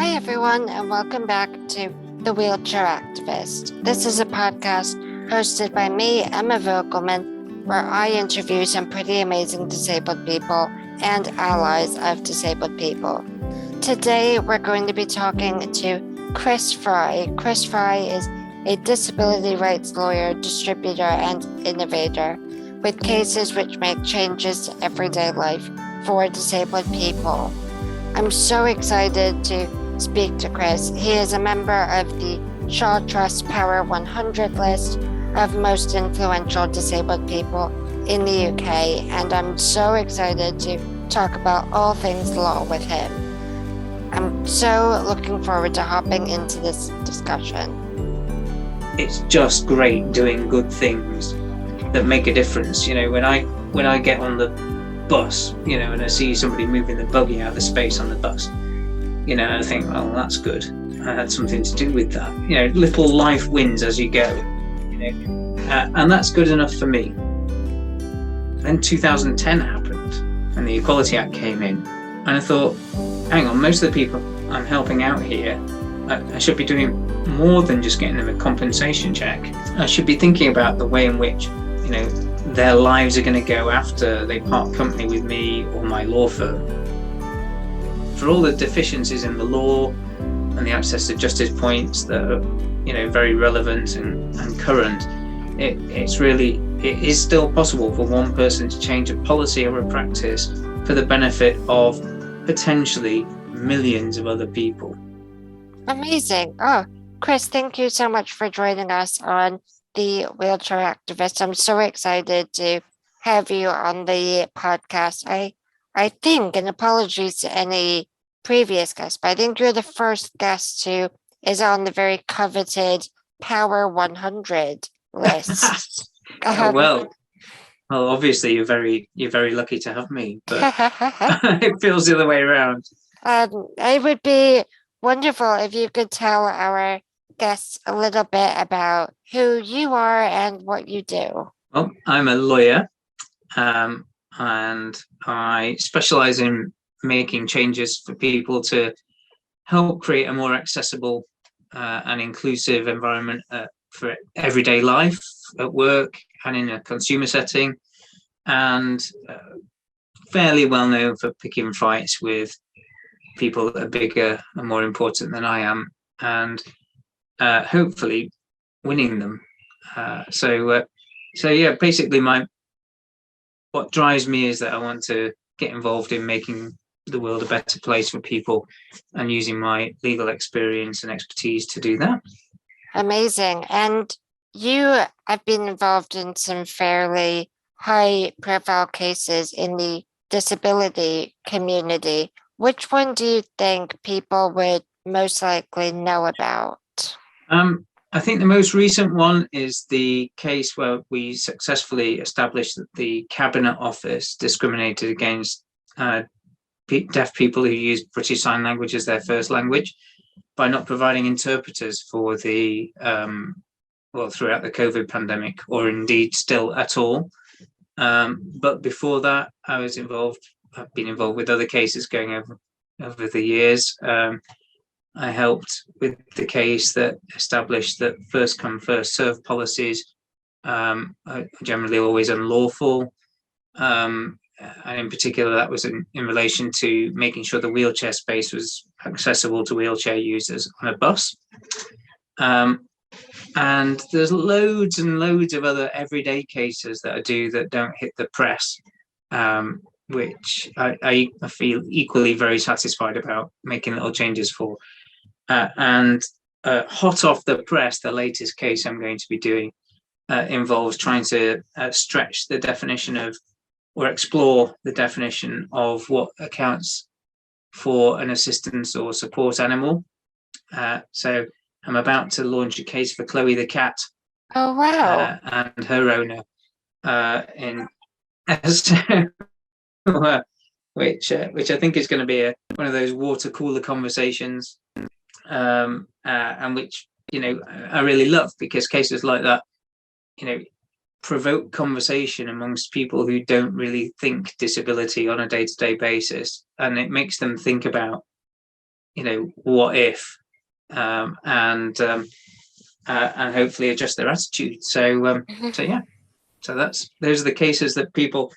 Hi, everyone, and welcome back to The Wheelchair Activist. This is a podcast hosted by me, Emma Vogelman, where I interview some pretty amazing disabled people and allies of disabled people. Today, we're going to be talking to Chris Fry. Chris Fry is a disability rights lawyer, distributor, and innovator with cases which make changes to everyday life for disabled people. I'm so excited to speak to Chris. He is a member of the Shaw Trust Power 100 list of most influential disabled people in the UK, and I'm so excited to talk about all things law with him. I'm so looking forward to hopping into this discussion. It's just great doing good things that make a difference. You know, when I get on the bus, you know, and I see somebody moving the buggy out of the space on the bus, you know, I think, well, that's good. I had something to do with that. You know, little life wins as you go, you know, and that's good enough for me. Then 2010 happened and the Equality Act came in, and I thought, hang on, most of the people I'm helping out here, I should be doing more than just getting them a compensation check. I should be thinking about the way in which, you know, their lives are going to go after they part company with me or my law firm. For all the deficiencies in the law and the access to justice points that are, you know, very relevant and current, it is still possible for one person to change a policy or a practice for the benefit of potentially millions of other people. Amazing. Oh, Chris, thank you so much for joining us on The Wheelchair Activist. I'm so excited to have you on the podcast. I think, and apologies to any previous guests, but I think you're the first guest who is on the very coveted Power 100 list. Well, obviously you're very lucky to have me, but it feels the other way around. It would be wonderful if you could tell our guests a little bit about who you are and what you do. Well, I'm a lawyer, and I specialize in making changes for people to help create a more accessible and inclusive environment for everyday life, at work, and in a consumer setting, and fairly well known for picking fights with people that are bigger and more important than I am, and hopefully winning them. So yeah, basically what drives me is that I want to get involved in making the world a better place for people and using my legal experience and expertise to do that. Amazing. And you have been involved in some fairly high profile cases in the disability community. Which one do you think people would most likely know about? I think the most recent one is the case where we successfully established that the Cabinet Office discriminated against deaf people who use British Sign Language as their first language by not providing interpreters for the throughout the COVID pandemic, or indeed still at all. But before that, I've been involved with other cases going over the years. I helped with the case that established that first come, first serve policies are generally always unlawful. And in particular, that was in relation to making sure the wheelchair space was accessible to wheelchair users on a bus. And there's loads and loads of other everyday cases that I do that don't hit the press, which I feel equally very satisfied about making little changes for. And hot off the press, the latest case I'm going to be doing involves trying to stretch the definition of, or explore the definition of, what accounts for an assistance or support animal. So I'm about to launch a case for Chloe the cat. Oh, wow. And her owner, which I think is going to be one of those water cooler conversations, and which, you know, I really love, because cases like that, you know, provoke conversation amongst people who don't really think disability on a day-to-day basis, and it makes them think about what if, and hopefully adjust their attitude. So yeah, so those are the cases that people,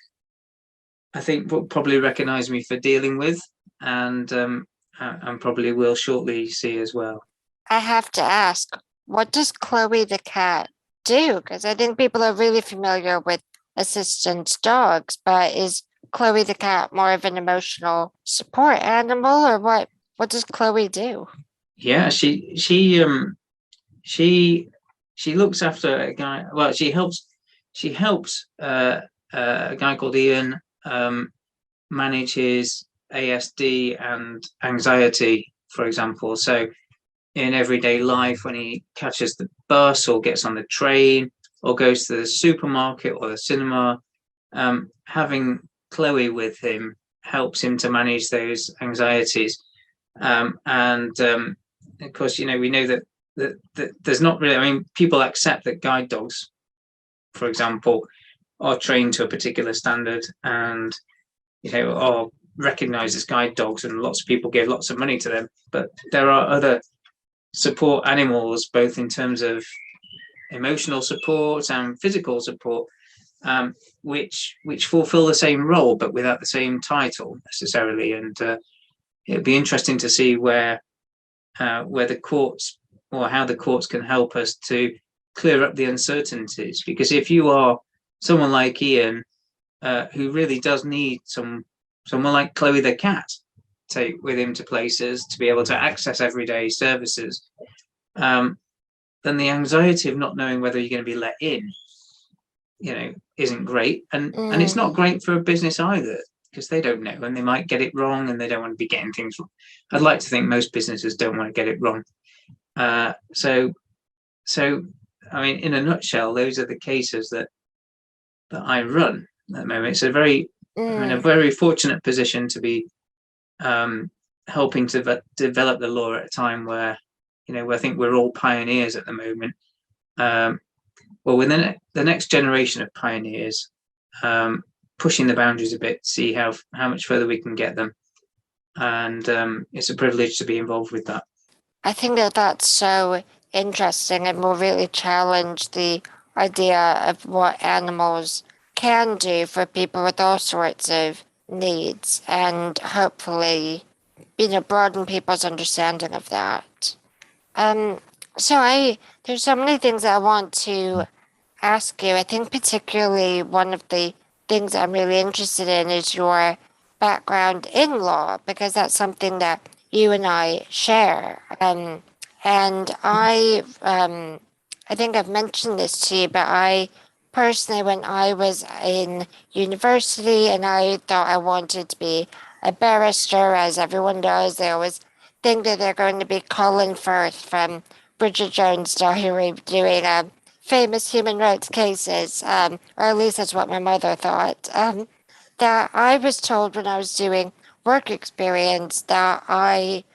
I think, will probably recognize me for dealing with, and probably will shortly see as well. I have to ask, what does Chloe the cat do? Because I think people are really familiar with assistance dogs, but is Chloe the cat more of an emotional support animal, or what? What does Chloe do? Yeah, she looks after a guy. Well, she helps a guy called Ian manage his ASD and anxiety, for example. So in everyday life, when he catches the bus or gets on the train or goes to the supermarket or the cinema, having Chloe with him helps him to manage those anxieties. And of course, we know that there's not really, I mean, people accept that guide dogs, for example, are trained to a particular standard and, are recognized as guide dogs, and lots of people give lots of money to them. But there are other support animals, both in terms of emotional support and physical support, which fulfill the same role but without the same title necessarily. And it'd be interesting to see where the courts, or how the courts can help us to clear up the uncertainties. Because if you are someone like Ian, who really does need someone like Chloe the cat take with him to places to be able to access everyday services, then the anxiety of not knowing whether you're going to be let in, isn't great. And it's not great for a business either, because they don't know and they might get it wrong and they don't want to be getting things wrong. I'd like to think most businesses don't want to get it wrong. So I mean, in a nutshell, those are the cases that I run at the moment. It's I'm in a very fortunate position to be helping to develop the law at a time where, I think we're all pioneers at the moment. Well, within the next generation of pioneers, pushing the boundaries a bit, see how much further we can get them. And it's a privilege to be involved with that. I think that that's so interesting and will really challenge the idea of what animals can do for people with all sorts of needs, and hopefully, broaden people's understanding of that. So there's so many things I want to ask you. I think particularly one of the things I'm really interested in is your background in law, because that's something that you and I share. And I think I've mentioned this to you, but I personally, when I was in university and I thought I wanted to be a barrister, as everyone does, they always think that they're going to be Colin Firth from Bridget Jones' Diary doing famous human rights cases, or at least that's what my mother thought. That I was told when I was doing work experience that I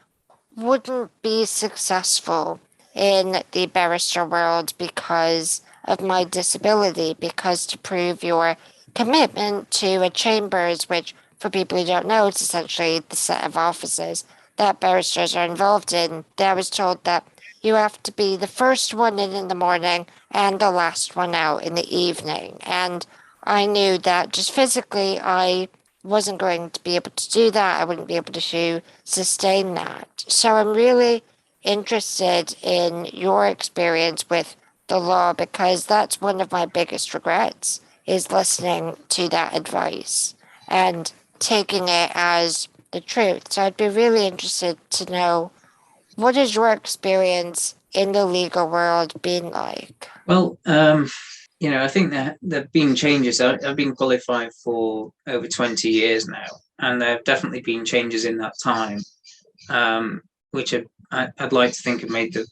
wouldn't be successful in the barrister world because of my disability, because to prove your commitment to a chambers, which for people who don't know, it's essentially the set of offices that barristers are involved in, I was told that you have to be the first one in the morning and the last one out in the evening. And I knew that just physically I wasn't going to be able to do that. I wouldn't be able to sustain that. So I'm really interested in your experience with the law, because that's one of my biggest regrets, is listening to that advice and taking it as the truth. So I'd be really interested to know, what has your experience in the legal world been like? Well, I think that there have been changes. I've been qualified for over 20 years now, and there have definitely been changes in that time, which I'd like to think have made the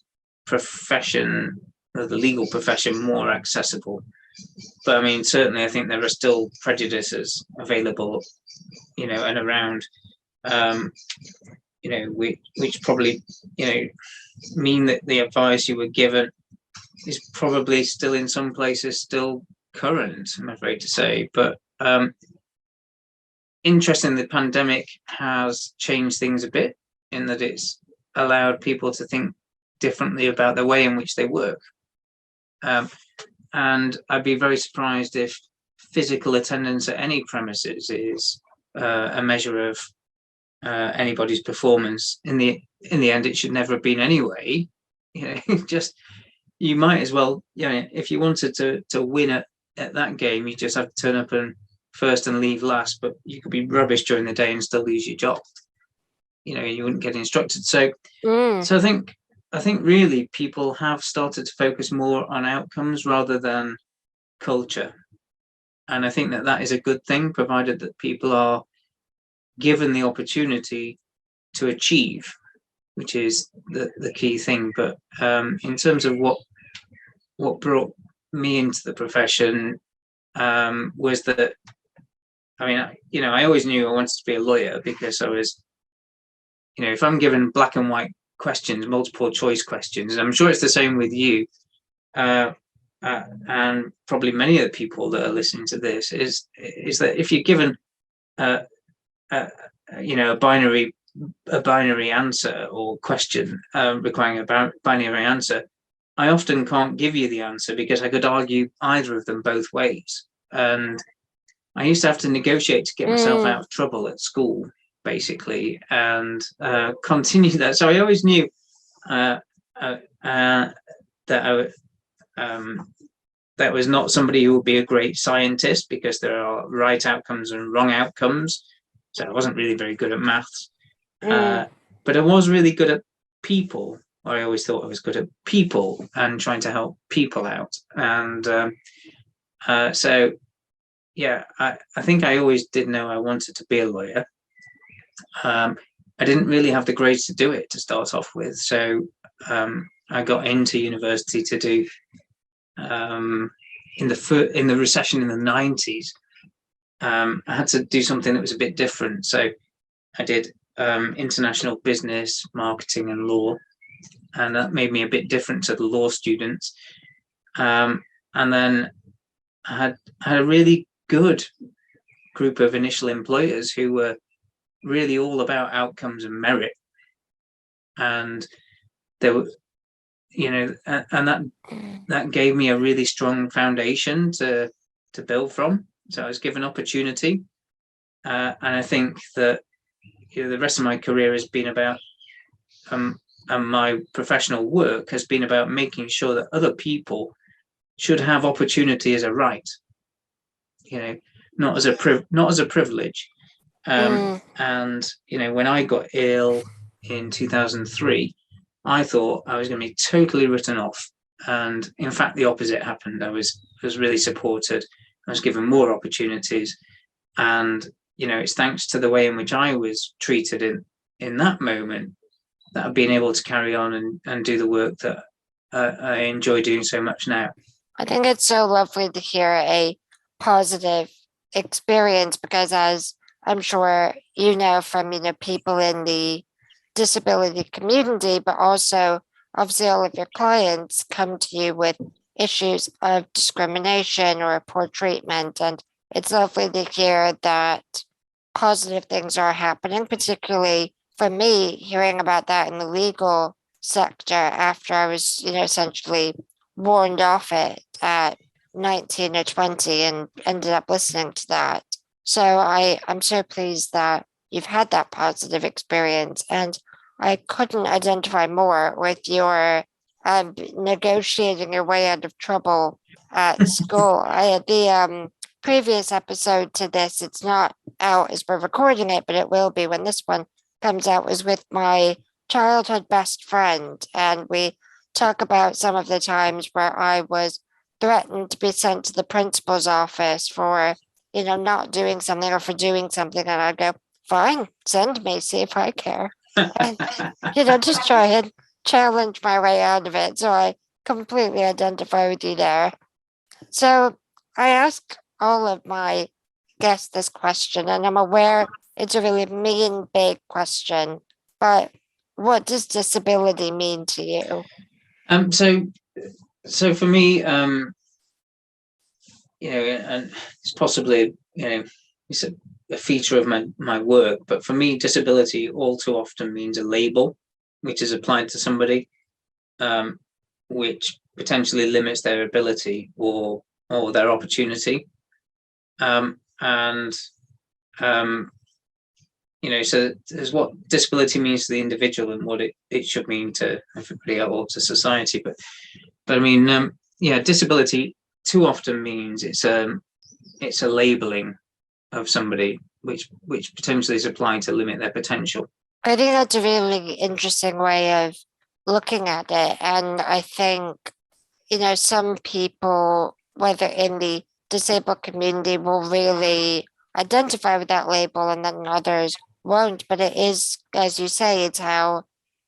profession, the legal profession, more accessible. But I mean, certainly, I think there are still prejudices available, and around, which probably, mean that the advice you were given is probably still in some places still current, I'm afraid to say. But interesting, the pandemic has changed things a bit. in that it's allowed people to think differently about the way in which they work. And I'd be very surprised if physical attendance at any premises is a measure of anybody's performance. In the end, it should never have been anyway. Just you might as well, if you wanted to win at that game, you just have to turn up and first and leave last. But you could be rubbish during the day and still lose your job. You wouldn't get instructed. So I think really people have started to focus more on outcomes rather than culture. And I think that is a good thing, provided that people are given the opportunity to achieve, which is the key thing. But in terms of what brought me into the profession was that, I always knew I wanted to be a lawyer, because I was, if I'm given black and white questions, multiple choice questions, and I'm sure it's the same with you, and probably many of the people that are listening to this, is that if you're given a binary answer or question requiring a binary answer, I often can't give you the answer because I could argue either of them both ways. And I used to have to negotiate to get myself out of trouble at school, basically, and continue that. So I always knew that that was not somebody who would be a great scientist, because there are right outcomes and wrong outcomes. So I wasn't really very good at maths, but I was really good at people. I always thought I was good at people and trying to help people out. And so, yeah, I think I always did know I wanted to be a lawyer. I didn't really have the grades to do it to start off with. So I got into university to do, in the recession in the 90s, I had to do something that was a bit different. So I did international business, marketing and law. And that made me a bit different to the law students. And then I had a really good group of initial employers who were really all about outcomes and merit. And there were, and that gave me a really strong foundation to build from. So I was given opportunity. And I think that the rest of my career has been about, and my professional work has been about making sure that other people should have opportunity as a right, not as a privilege. And when I got ill in 2003, I thought I was going to be totally written off, and in fact the opposite happened. I was really supported. I was given more opportunities, and it's thanks to the way in which I was treated in that moment that I've been able to carry on and do the work that I enjoy doing so much now. I think it's so lovely to hear a positive experience, because as I'm sure from people in the disability community, but also obviously all of your clients come to you with issues of discrimination or poor treatment, and it's lovely to hear that positive things are happening, particularly for me, hearing about that in the legal sector after I was, essentially warned off it at 19 or 20 and ended up listening to that. So I'm so pleased that you've had that positive experience, and I couldn't identify more with your negotiating your way out of trouble at school. I had the previous episode to this. It's not out as we're recording it, but it will be when this one comes out, was with my childhood best friend, and we talk about some of the times where I was threatened to be sent to the principal's office for not doing something or for doing something, and I'd go, fine, send me, see if I care. And just try and challenge my way out of it. So I completely identify with you there. So I ask all of my guests this question, and I'm aware it's a really mean, big question, but what does disability mean to you? So for me, and it's possibly, it's a feature of my work. But for me, disability all too often means a label which is applied to somebody, which potentially limits their ability or their opportunity. And so there's what disability means to the individual and what it should mean to everybody else or to society. But I mean, disability too often means it's a labeling of somebody which potentially is applied to limit their potential. I think that's a really interesting way of looking at it. And I think, some people, whether in the disabled community, will really identify with that label and then others won't. But it is, as you say, it's how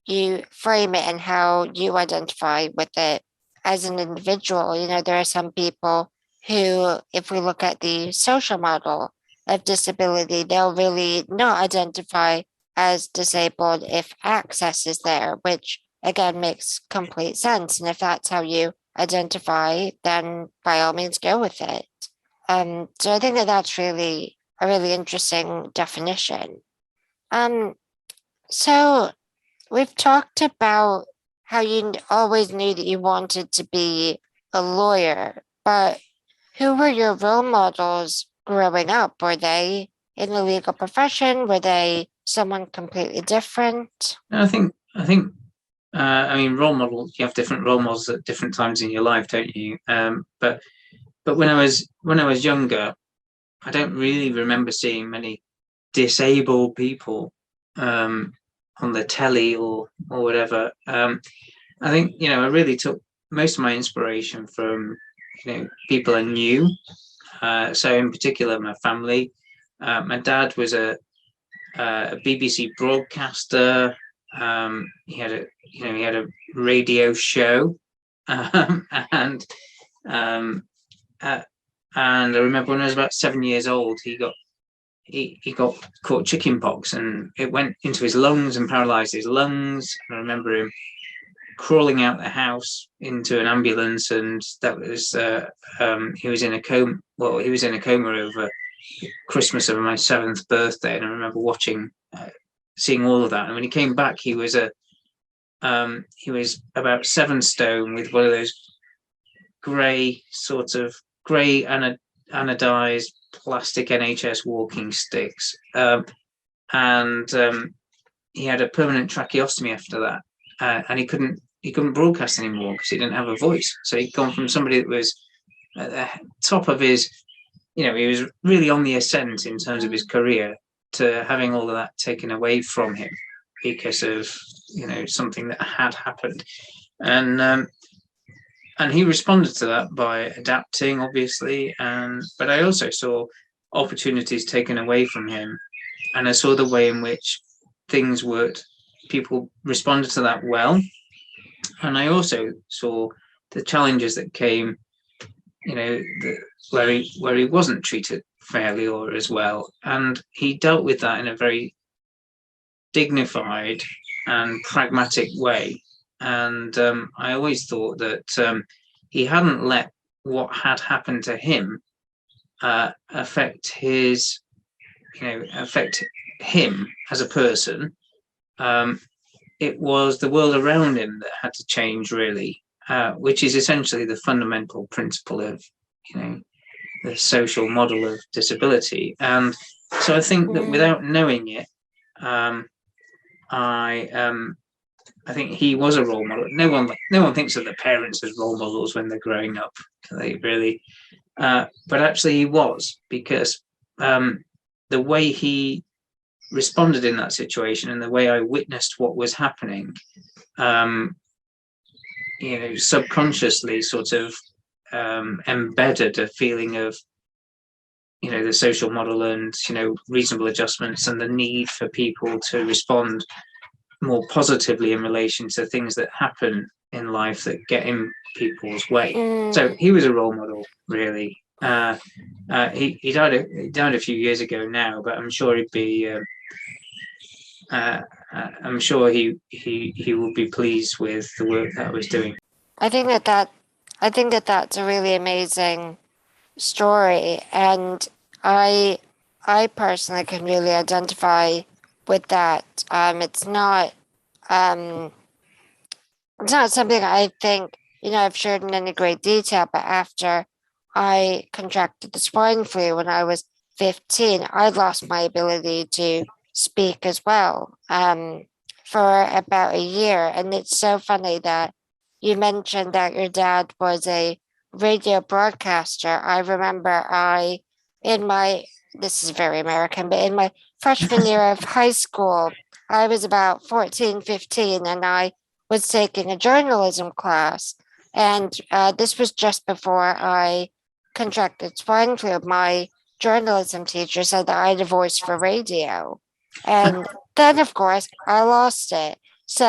you frame it and how you identify with it as an individual. There are some people who, if we look at the social model of disability, they'll really not identify as disabled if access is there, which again makes complete sense. And if that's how you identify, then by all means go with it. So I think that's really a really interesting definition. So we've talked about how you always knew that you wanted to be a lawyer, but who were your role models growing up? Were they in the legal profession? Were they someone completely different? I think role models. You have different role models at different times in your life, don't you? But when I was younger, I don't really remember seeing many disabled people on the telly or whatever. I think I really took most of my inspiration from people I knew. So in particular, my family. My dad was a BBC broadcaster. He had a radio show, and I remember when I was about 7 years old, he got caught chickenpox, and it went into his lungs and paralyzed his lungs. And I remember him crawling out the house into an ambulance, and that was he was in a coma. Well, he was in a coma over Christmas of my 7th birthday, and I remember seeing all of that. And when he came back, he was about 7 stone with one of those grey anodized plastic NHS walking sticks, and he had a permanent tracheostomy after that, and he couldn't broadcast anymore because he didn't have a voice. So he'd gone from somebody that was at the top of his, he was really on the ascent in terms of his career, to having all of that taken away from him because of something that had happened. And he responded to that by adapting, obviously. But I also saw opportunities taken away from him, and I saw the way in which things worked. People responded to that well, and I also saw the challenges that came, where he wasn't treated fairly or as well, and he dealt with that in a very dignified and pragmatic way. And I always thought that he hadn't let what had happened to him affect him as a person. It was the world around him that had to change, really, which is essentially the fundamental principle of the social model of disability. And so I think that without knowing it, I think he was a role model. No one thinks of their parents as role models when they're growing up. They really, but actually he was, because the way he responded in that situation and the way I witnessed what was happening, subconsciously sort of embedded a feeling of the social model and reasonable adjustments and the need for people to respond more positively in relation to things that happen in life that get in people's way. So he was a role model, really. He died a few years ago now, but I'm sure he'd be. I'm sure he will be pleased with the work that I was doing. I think that's a really amazing story, and I I personally can really identify with that. It's not something I think, I've shared in any great detail, but after I contracted the swine flu when I was 15, I lost my ability to speak as well, for about a year. And it's so funny that you mentioned that your dad was a radio broadcaster. I remember this is very American, but in my freshman year of high school, I was about 14, 15, and I was taking a journalism class. And this was just before I contracted swine flu. My journalism teacher said that I had a voice for radio. And then, of course, I lost it. So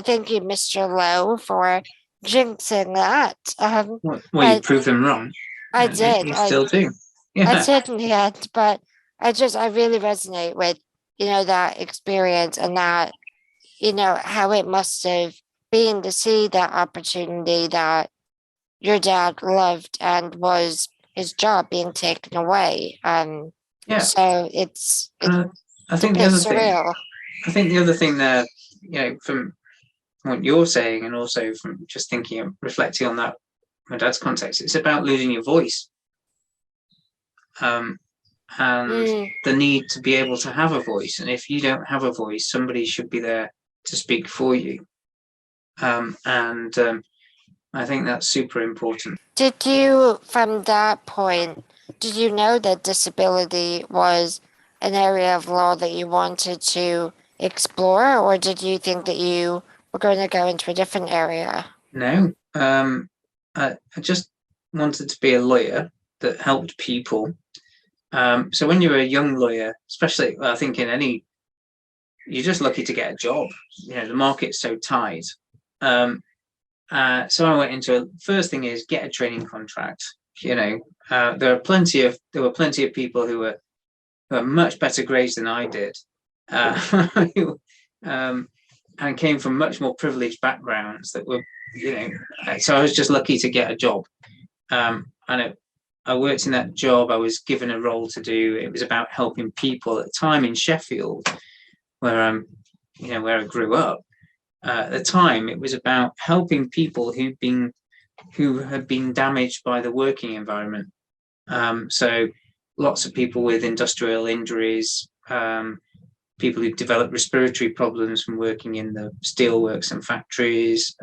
thank you, Mr. Lowe, for jinxing that. Well, you But proved them wrong. I And you did. still do. I Yeah. certainly had, but I really resonate with, that experience and that, how it must have been to see that opportunity that your dad loved and was his job being taken away. Yeah. So And it's I a think bit surreal. the other thing there, from what you're saying, and also from just thinking and reflecting on that, my dad's context, it's about losing your voice, and the need to be able to have a voice. And if you don't have a voice, somebody should be there to speak for you. I think that's super important. Did you, from that point, did you know that disability was an area of law that you wanted to explore, or did you think that you were going to go into a different area? No, I just wanted to be a lawyer that helped people. So when you're a young lawyer, especially, I think you're just lucky to get a job. The market's so tight. So I went into first thing is get a training contract. There were plenty of people who were much better grades than I did, and came from much more privileged backgrounds that were, so I was just lucky to get a job. I worked in that job. I was given a role to do. It was about helping people at the time in Sheffield, where where I grew up. At the time, it was about helping people who had been damaged by the working environment. So lots of people with industrial injuries, people who developed respiratory problems from working in the steelworks and factories,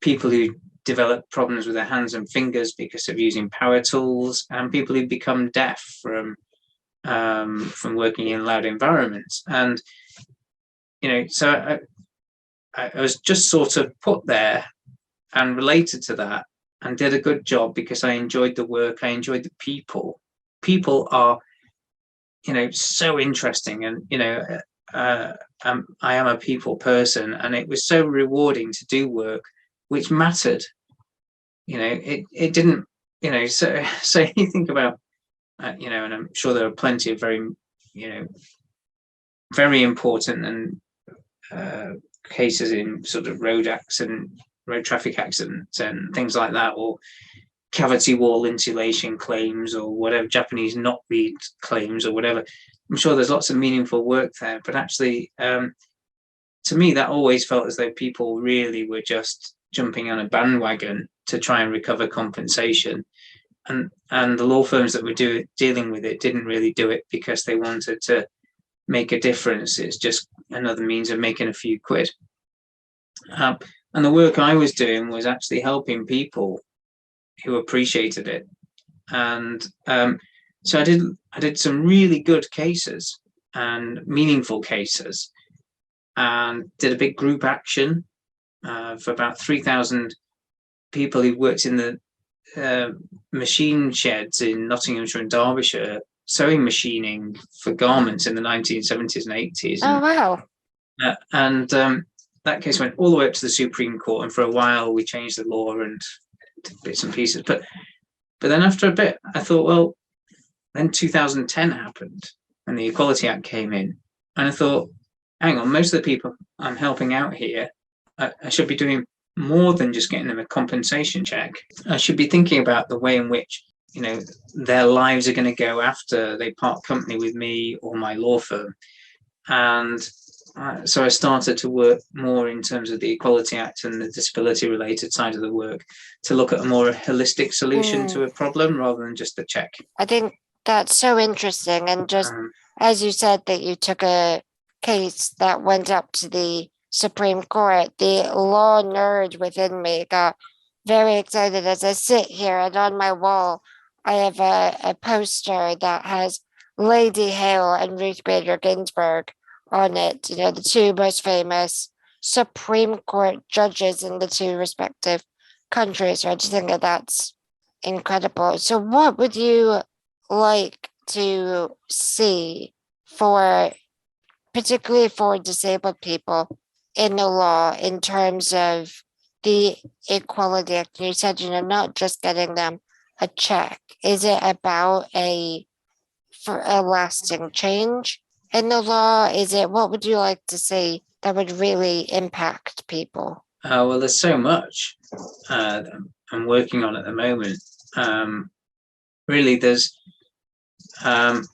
people who develop problems with their hands and fingers because of using power tools, and people who become deaf from working in loud environments. And so I was just sort of put there and related to that, and did a good job because I enjoyed the work. I enjoyed the people. People are, so interesting, and I am a people person, and it was so rewarding to do work which mattered. It didn't, so you think about, and I'm sure there are plenty of very, very important and cases in sort of road traffic accidents and things like that, or cavity wall insulation claims, or whatever, Japanese knotweed claims, or whatever. I'm sure there's lots of meaningful work there, but actually, to me, that always felt as though people really were just jumping on a bandwagon to try and recover compensation, and the law firms that were dealing with it didn't really do it because they wanted to make a difference. It's just another means of making a few quid. And the work I was doing was actually helping people who appreciated it. And so I did some really good cases and meaningful cases, and did a big group action for about 3,000 people who worked in the machine sheds in Nottinghamshire and Derbyshire, sewing machining for garments in the 1970s and 80s. Oh, wow. And that case went all the way up to the Supreme Court, and for a while we changed the law and did bits and pieces. But then after a bit, I thought, well, then 2010 happened and the Equality Act came in, and I thought, hang on, most of the people I'm helping out here, I should be doing more than just getting them a compensation check. I should be thinking about the way in which their lives are going to go after they part company with me or my law firm. And so I started to work more in terms of the Equality Act and the disability related side of the work to look at a more holistic solution to a problem rather than just a check. I think that's so interesting. And just as you said that you took a case that went up to the Supreme Court, the law nerd within me got very excited as I sit here, and on my wall, I have a poster that has Lady Hale and Ruth Bader Ginsburg on it, the two most famous Supreme Court judges in the two respective countries. I just think that that's incredible. So what would you like to see particularly for disabled people in the law in terms of the Equality Act? You said, not just getting them a check. Is it about for a lasting change in the law? What would you like to see that would really impact people? Well, there's so much I'm working on at the moment. Really, there's, in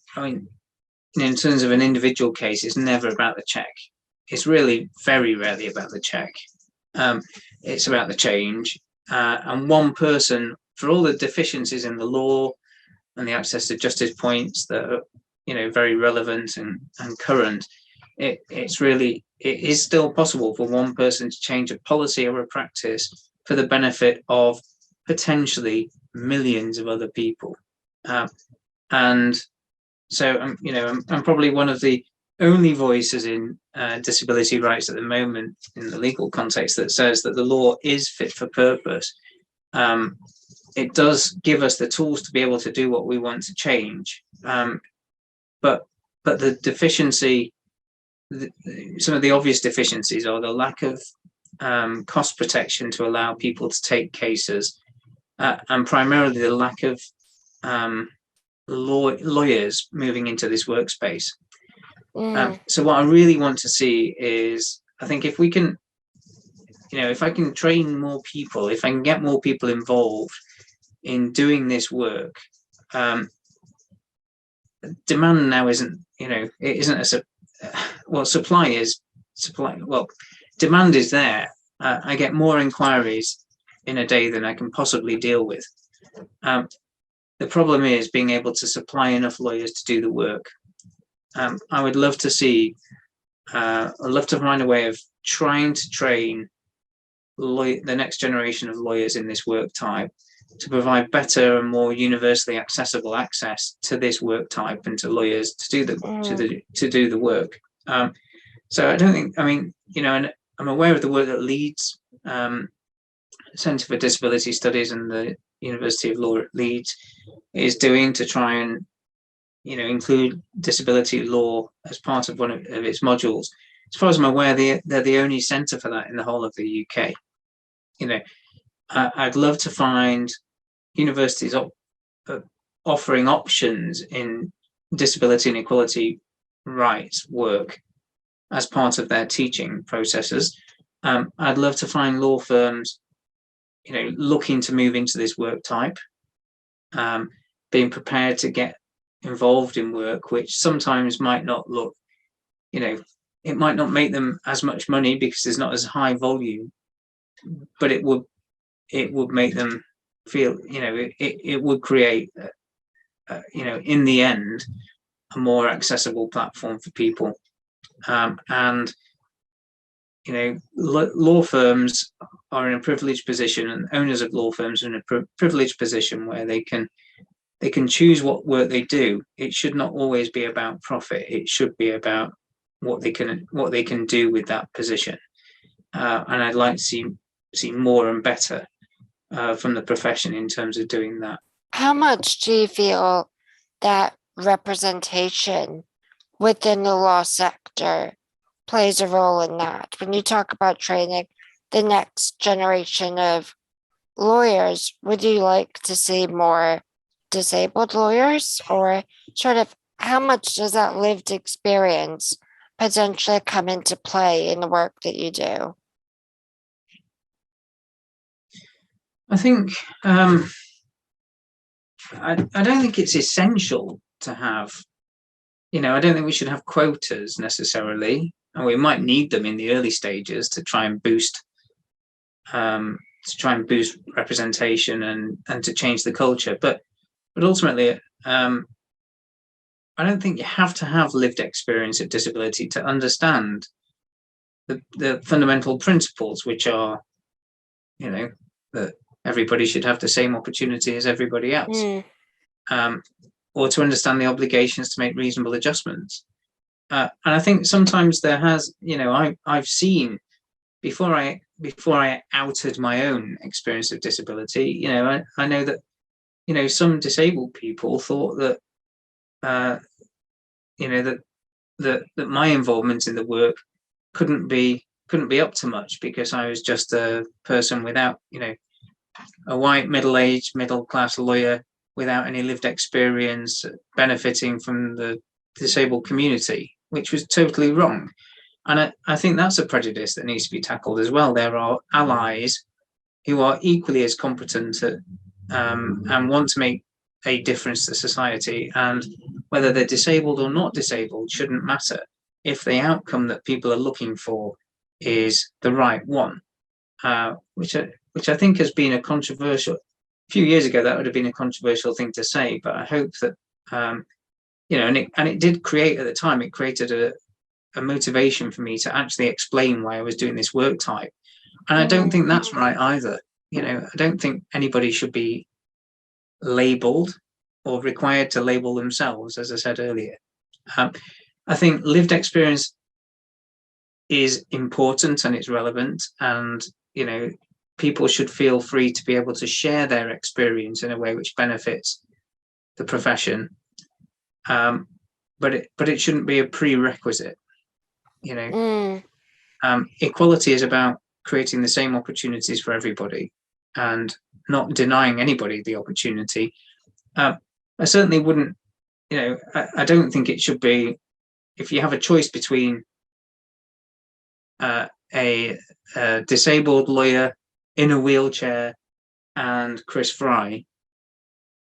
terms of an individual case, it's never about the check. It's really very rarely about the check. It's about the change. And one person, for all the deficiencies in the law and the access to justice points that are, very relevant and current, it is still possible for one person to change a policy or a practice for the benefit of potentially millions of other people. And so, I'm probably one of the only voices in disability rights at the moment in the legal context that says that the law is fit for purpose. It does give us the tools to be able to do what we want to change. But the deficiency, some of the obvious deficiencies are the lack of cost protection to allow people to take cases, and primarily the lack of lawyers moving into this workspace. So what I really want to see is, I think if we can, if I can train more people, if I can get more people involved in doing this work, demand now isn't, it isn't supply is supply. Well, demand is there. I get more inquiries in a day than I can possibly deal with. The problem is being able to supply enough lawyers to do the work. I would love to see, I'd love to find a way of trying to train the next generation of lawyers in this work type to provide better and more universally accessible access to this work type and to lawyers to do the work. So I don't think, and I'm aware of the work that Leeds, Centre for Disability Studies and the University of Law at Leeds is doing to try and, include disability law as part of one of its modules. As far as I'm aware, they're the only centre for that in the whole of the UK. I'd love to find universities offering options in disability and equality rights work as part of their teaching processes. I'd love to find law firms, looking to move into this work type, being prepared to get involved in work, which sometimes might not look, it might not make them as much money because there's not as high volume, but it would make them feel, it would create, in the end, a more accessible platform for people. And law firms are in a privileged position, and owners of law firms are in a privileged position where they can choose what work they do. It should not always be about profit. It should be about what they can do with that position. And I'd like to see more and better from the profession in terms of doing that. How much do you feel that representation within the law sector plays a role in that? When you talk about training the next generation of lawyers, would you like to see more disabled lawyers, or sort of how much does that lived experience potentially come into play in the work that you do? I think I don't think it's essential to have, I don't think we should have quotas necessarily, and we might need them in the early stages to try and boost representation and to change the culture. But ultimately, I don't think you have to have lived experience of disability to understand the fundamental principles, which are, that everybody should have the same opportunity as everybody else, or to understand the obligations to make reasonable adjustments. And I think sometimes there has, I've seen before I outed my own experience of disability, I know that, some disabled people thought that, that my involvement in the work couldn't be up to much because I was just a person without, a white middle-aged middle-class lawyer without any lived experience benefiting from the disabled community, which was totally wrong. And I think that's a prejudice that needs to be tackled as well. There are allies who are equally as competent and want to make a difference to society, and whether they're disabled or not disabled shouldn't matter if the outcome that people are looking for is the right one, which I think has been a controversial. A few years ago, that would have been a controversial thing to say, but I hope that and it did create at the time. It created a motivation for me to actually explain why I was doing this work type, and I don't think that's right either. I don't think anybody should be labelled or required to label themselves, as I said earlier. I think lived experience is important and it's relevant, and people should feel free to be able to share their experience in a way which benefits the profession, but it shouldn't be a prerequisite. Equality is about creating the same opportunities for everybody and not denying anybody the opportunity. I certainly wouldn't, I don't think it should be, if you have a choice between a disabled lawyer in a wheelchair and Chris Fry,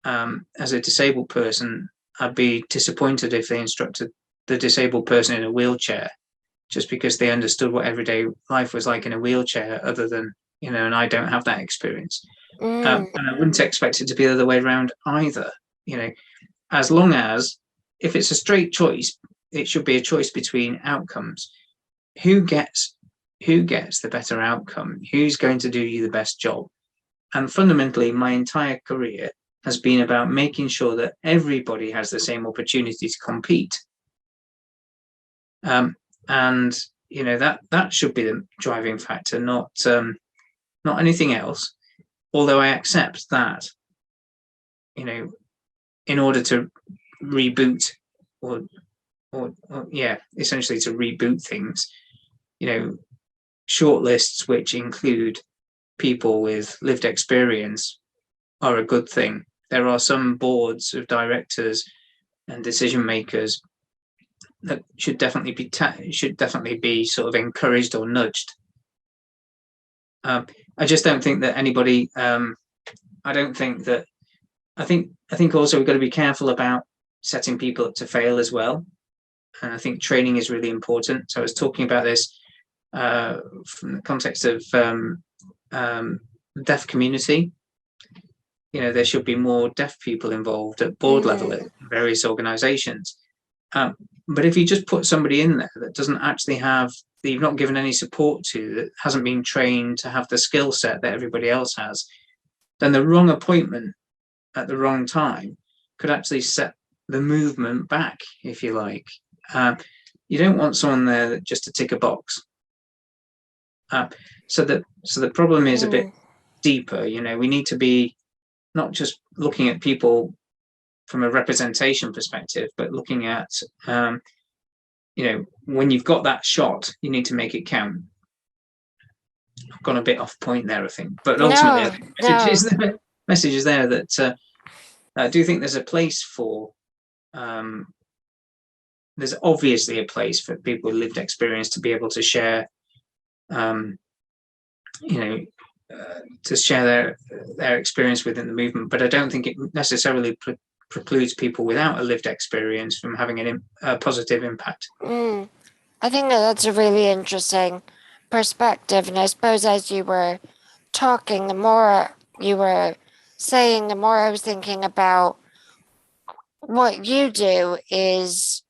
as a disabled person, I'd be disappointed if they instructed the disabled person in a wheelchair just because they understood what everyday life was like in a wheelchair, other than, and I don't have that experience. And I wouldn't expect it to be the other way around either. As long as, if it's a straight choice, it should be a choice between outcomes. Who gets the better outcome? Who's going to do you the best job? And fundamentally, my entire career has been about making sure that everybody has the same opportunity to compete. And that should be the driving factor, not anything else. Although I accept that, in order to reboot or essentially to reboot things, shortlists which include people with lived experience are a good thing. There are some boards of directors and decision makers that should definitely be sort of encouraged or nudged. I just don't think that anybody. I think also we've got to be careful about setting people up to fail as well, and I think training is really important. So I was talking about this from the context of deaf community. There should be more deaf people involved at board level at various organisations. But if you just put somebody in there that doesn't actually have, that you've not given any support to, that hasn't been trained to have the skill set that everybody else has, then the wrong appointment at the wrong time could actually set the movement back, if you like. You don't want someone there just to tick a box. So the problem is a bit deeper. We need to be not just looking at people from a representation perspective, but looking at, when you've got that shot, you need to make it count. I've gone a bit off point there, I think, but ultimately, the message is there that I do think there's a place for. There's obviously a place for people with lived experience to be able to share, to share their experience within the movement, but I don't think it necessarily precludes people without a lived experience from having a positive impact. I think that's a really interesting perspective, and I suppose as you were talking, the more you were saying, the more I was thinking about what you do is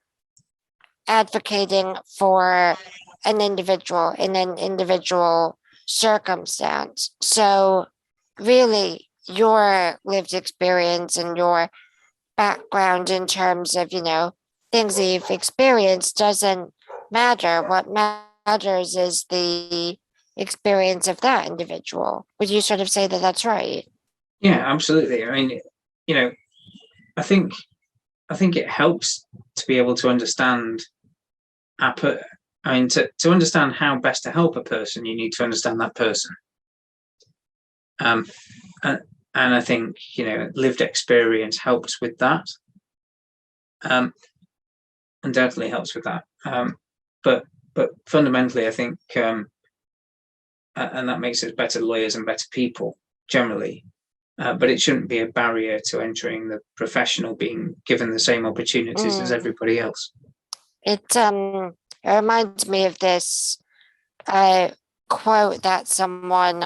advocating for an individual in an individual circumstance. So, really, your lived experience and your background in terms of, things that you've experienced doesn't matter. What matters is the experience of that individual. Would you sort of say that that's right? Yeah, absolutely. I mean, you know, I think it helps to be able to understand to understand how best to help a person, you need to understand that person. And, and I think, lived experience helps with that. Undoubtedly helps with that. But fundamentally, I think, and that makes us better lawyers and better people generally. But it shouldn't be a barrier to entering the profession or being given the same opportunities as everybody else. It reminds me of this quote that someone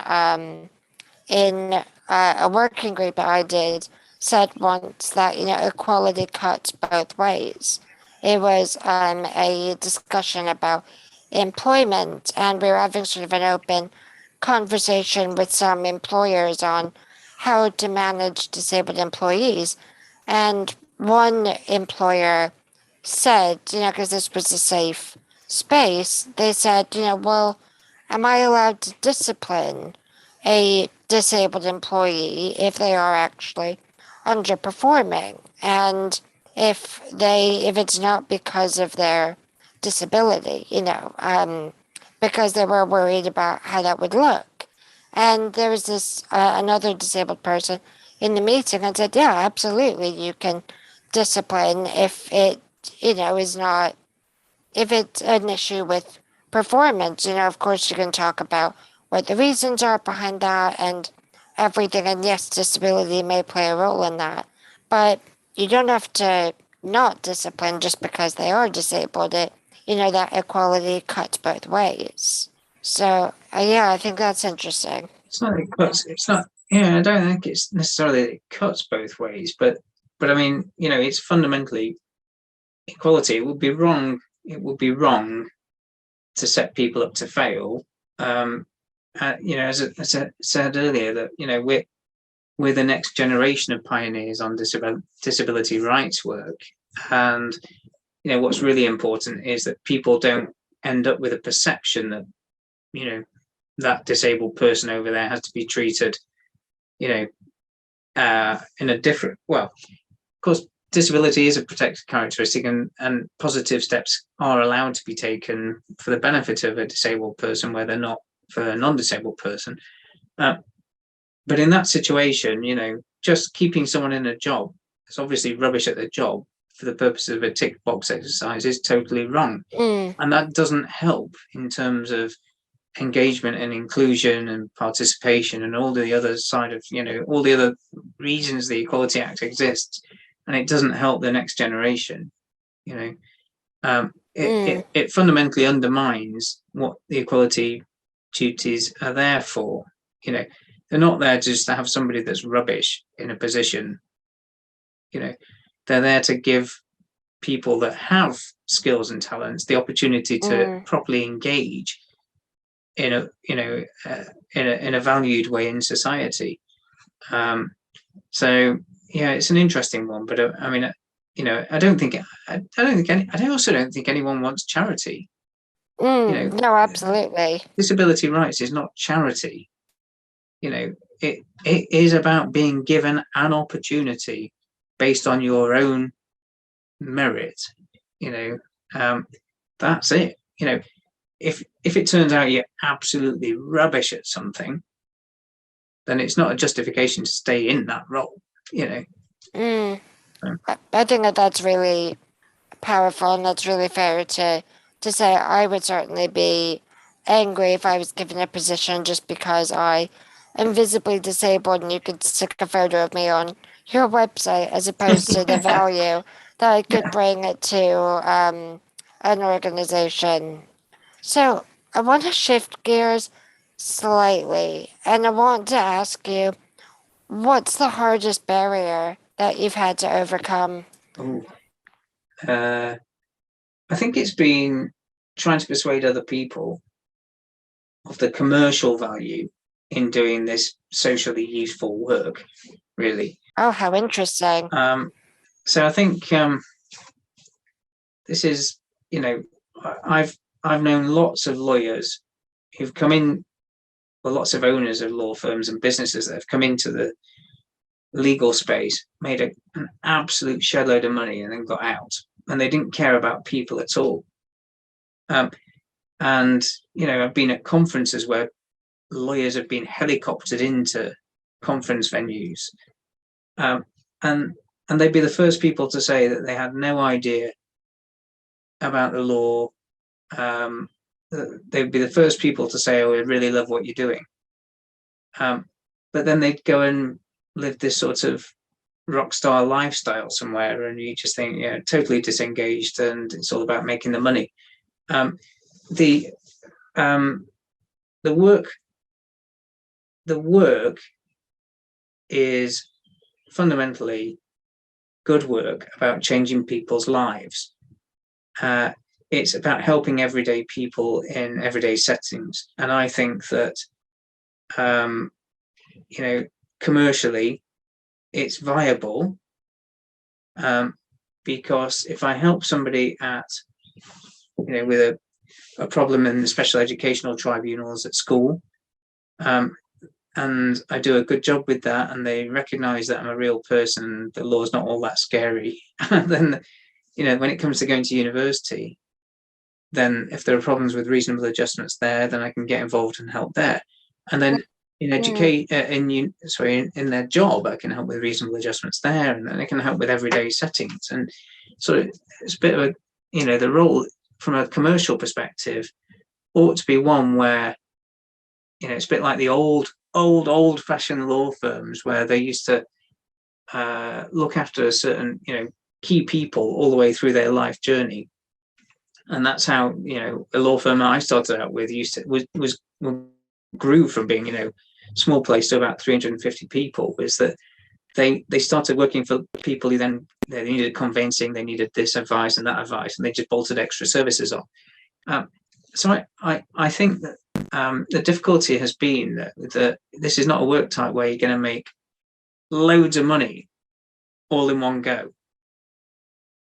in a working group that I did said once that equality cuts both ways. It was a discussion about employment, and we were having sort of an open conversation with some employers on how to manage disabled employees. And one employer said, because this was a safe space, they said, well, am I allowed to discipline a disabled employee if they are actually underperforming? And if it's not because of their disability, because they were worried about how that would look. And there was this another disabled person in the meeting and said, yeah, absolutely, you can discipline if it, is not, if it's an issue with performance. Of course, you can talk about what the reasons are behind that and everything. And yes, disability may play a role in that, but you don't have to not discipline just because they are disabled. That equality cuts both ways. So, yeah, I think that's interesting. It's not. It's not. Yeah, I don't think it's necessarily that it cuts both ways, but I mean, it's fundamentally equality. It would be wrong. It would be wrong to set people up to fail. As I said earlier, that we're the next generation of pioneers on disability rights work, and what's really important is that people don't end up with a perception that that disabled person over there has to be treated in a different. Well, of course, disability is a protected characteristic, and positive steps are allowed to be taken for the benefit of a disabled person where they're not for a non-disabled person. But in that situation, just keeping someone in a job that's obviously rubbish at their job for the purpose of a tick box exercise is totally wrong. And that doesn't help in terms of engagement and inclusion and participation and all the other side of, all the other reasons the Equality Act exists. And it doesn't help the next generation. It fundamentally undermines what the equality duties are there for. They're not there just to have somebody that's rubbish in a position. They're there to give people that have skills and talents the opportunity to properly engage in a valued way in society. So yeah, it's an interesting one, but I mean, I also don't think anyone wants charity. No, absolutely. Disability rights is not charity. It is about being given an opportunity based on your own merit. That's it. If it turns out you're absolutely rubbish at something, then it's not a justification to stay in that role. I think that's really powerful, and that's really fair to say. I would certainly be angry if I was given a position just because I I'm visibly disabled and you could stick a photo of me on your website as opposed to the value that I could Yeah. bring it to an organization. So I want to shift gears slightly and I want to ask you, what's the hardest barrier that you've had to overcome? Oh, I think it's been trying to persuade other people of the commercial value in doing this socially useful work, really. Oh, how interesting. So I think this is, I've known lots of lawyers who've come in, well, lots of owners of law firms and businesses that have come into the legal space, made an absolute shed load of money, and then got out, and they didn't care about people at all. And I've been at conferences where lawyers have been helicoptered into conference venues, and they'd be the first people to say that they had no idea about the law. They'd be the first people to say, "Oh, I really love what you're doing," but then they'd go and live this sort of rock star lifestyle somewhere, and you just think, yeah, totally disengaged, and it's all about making the money. The work is fundamentally good work about changing people's lives. It's about helping everyday people in everyday settings, and I think that commercially it's viable, because if I help somebody with a problem in the special educational tribunals at school, and I do a good job with that, and they recognize that I'm a real person, the law's not all that scary, then when it comes to going to university, then if there are problems with reasonable adjustments there, then I can get involved and help there. And then in their job, I can help with reasonable adjustments there, and then I can help with everyday settings. And so it's a bit of the role from a commercial perspective ought to be one where it's a bit like the old fashioned law firms where they used to look after a certain key people all the way through their life journey. And that's how a law firm I started out with grew from being small place to about 350 people. Was that they started working for people who then they needed conveyancing, they needed this advice and that advice, and they just bolted extra services on. So I think that the difficulty has been that this is not a work type where you're going to make loads of money all in one go.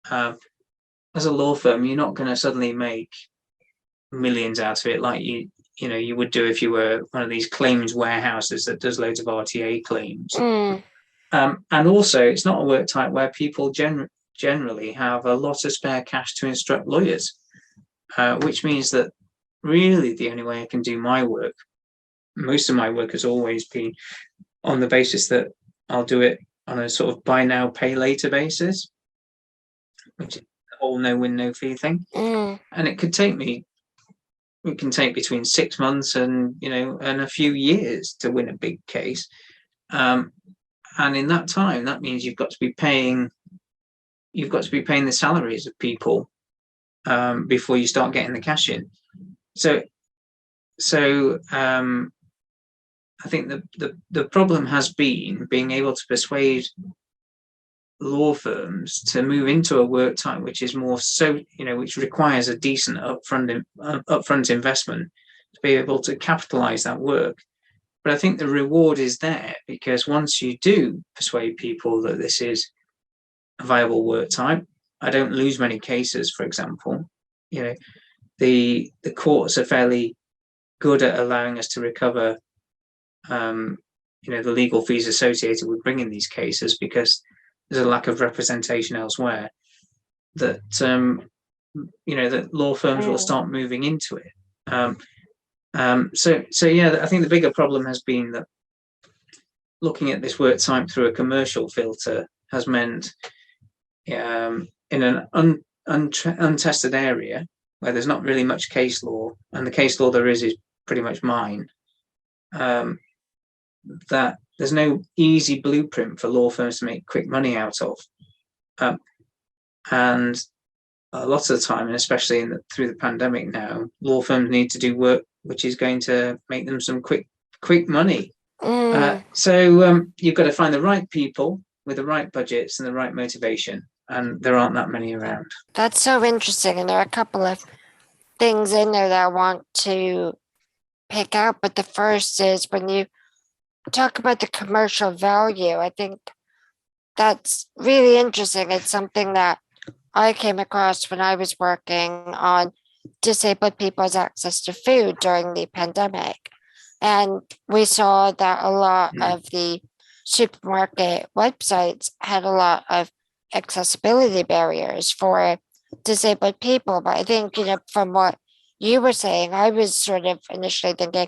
As a law firm, you're not going to suddenly make millions out of it like you would do if you were one of these claims warehouses that does loads of RTA claims. And also, it's not a work type where people generally have a lot of spare cash to instruct lawyers, which means that really the only way I can do my work, most of my work has always been on the basis that I'll do it on a sort of buy now, pay later basis, which is the whole no win, no fee thing. And it can take between 6 months and a few years to win a big case. And in that time, that means you've got to be paying the salaries of people before you start getting the cash in. So I think the problem has been being able to persuade law firms to move into a work type which is more which requires a decent upfront investment to be able to capitalize that work. But I think the reward is there, because once you do persuade people that this is a viable work type, I don't lose many cases. For example, the courts are fairly good at allowing us to recover the legal fees associated with bringing these cases, because there's a lack of representation elsewhere, that that law firms will start moving into it. So yeah, I think the bigger problem has been that looking at this work type through a commercial filter has meant in an untested area where there's not really much case law, and the case law there is pretty much mine, that there's no easy blueprint for law firms to make quick money out of. And a lot of the time, and especially through the pandemic now, law firms need to do work which is going to make them some quick money. So you've got to find the right people with the right budgets and the right motivation, and there aren't that many around. That's so interesting, and there are a couple of things in there that I want to pick out, but the first is when you talk about the commercial value, I think that's really interesting. It's something that I came across when I was working on disabled people's access to food during the pandemic. And we saw that a lot of the supermarket websites had a lot of accessibility barriers for disabled people. But I think, from what you were saying, I was sort of initially thinking,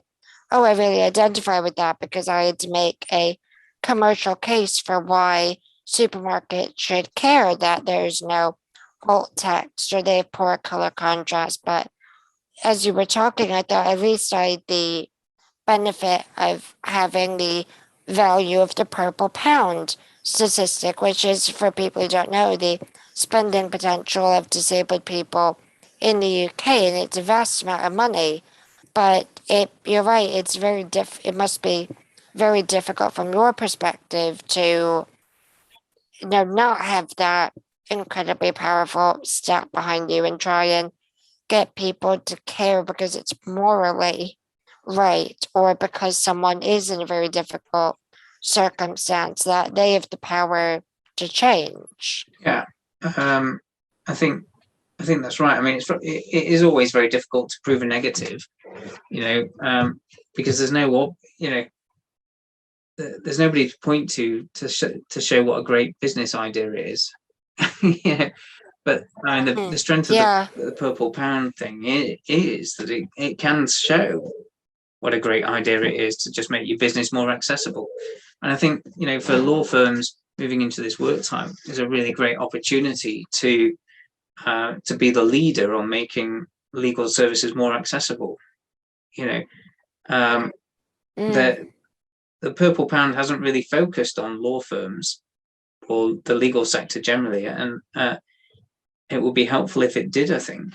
oh, I really identify with that because I had to make a commercial case for why supermarkets should care that there's no alt text or they have poor color contrast. But as you were talking, I thought at least I had the benefit of having the value of the purple pound statistic, which is, for people who don't know, the spending potential of disabled people in the UK, and it's a vast amount of money. But you're right, it's it must be very difficult from your perspective to not have that incredibly powerful stat behind you and try and get people to care because it's morally right, or because someone is in a very difficult circumstance that they have the power to change. Yeah, I think that's right. I mean, it is always very difficult to prove a negative, because there's there's nobody to point to show what a great business idea is. Yeah, but I mean, the strength of the purple pound thing is that it can show what a great idea it is to just make your business more accessible. And I think, for law firms moving into this work time is a really great opportunity to be the leader on making legal services more accessible. The purple pound hasn't really focused on law firms or the legal sector generally, and it would be helpful if it did, I think,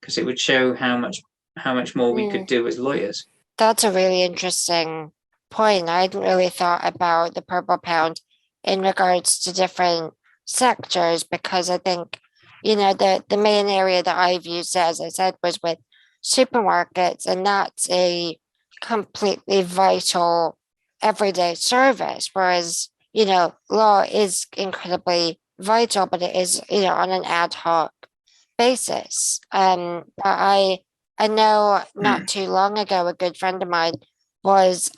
because it would show how much more we could do as lawyers. That's a really interesting point. I hadn't really thought about the purple pound in regards to different sectors, because I think, the main area that I've used, as I said, was with supermarkets, and that's a completely vital everyday service, whereas, law is incredibly vital, but it is, on an ad hoc basis. But I know not too long ago, a good friend of mine was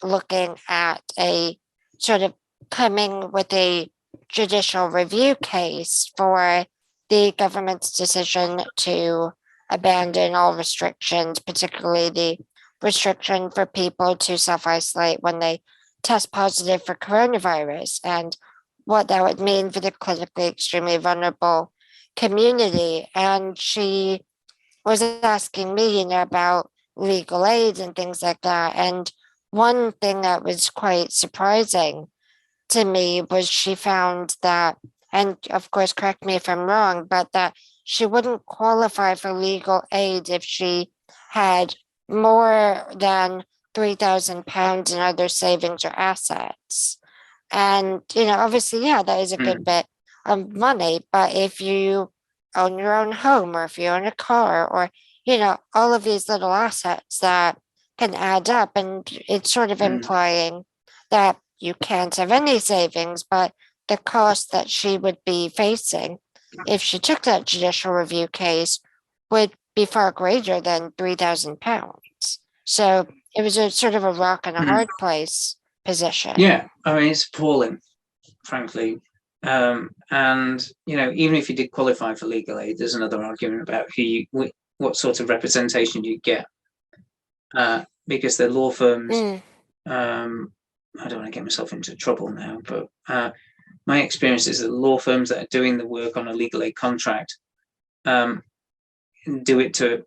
looking at a sort of coming with a judicial review case for the government's decision to abandon all restrictions, particularly the restriction for people to self-isolate when they test positive for coronavirus, and what that would mean for the clinically extremely vulnerable community. And she was asking me, about legal aid and things like that. And one thing that was quite surprising to me was she found that, and of course, correct me if I'm wrong, but that she wouldn't qualify for legal aid if she had more than £3,000 in other savings or assets. And, obviously, yeah, that is a good bit of money. But if you own your own home, or if you own a car, or, all of these little assets that can add up, and it's sort of implying that you can't have any savings, but the cost that she would be facing if she took that judicial review case would be far greater than £3,000. So it was a sort of a rock and a hard place position. Yeah, I mean, it's appalling, frankly. And even if you did qualify for legal aid, there's another argument about what sort of representation you get, because the law firms. I don't want to get myself into trouble now, but my experience is that law firms that are doing the work on a legal aid contract do it to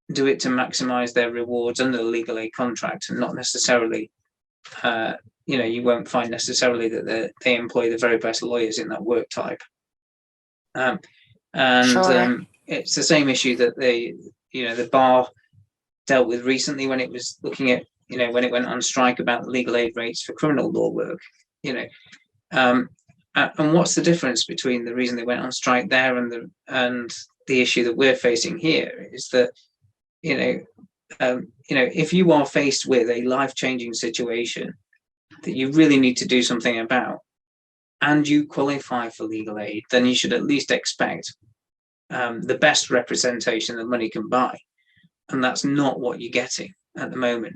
maximize their rewards under the legal aid contract, and not necessarily you won't find necessarily that they employ the very best lawyers in that work type. Sure. It's the same issue that the bar dealt with recently when it was looking at, when it went on strike about the legal aid rates for criminal law work. And what's the difference between the reason they went on strike there and the issue that we're facing here is that, if you are faced with a life-changing situation that you really need to do something about, and you qualify for legal aid, then you should at least expect the best representation that money can buy. And that's not what you're getting at the moment.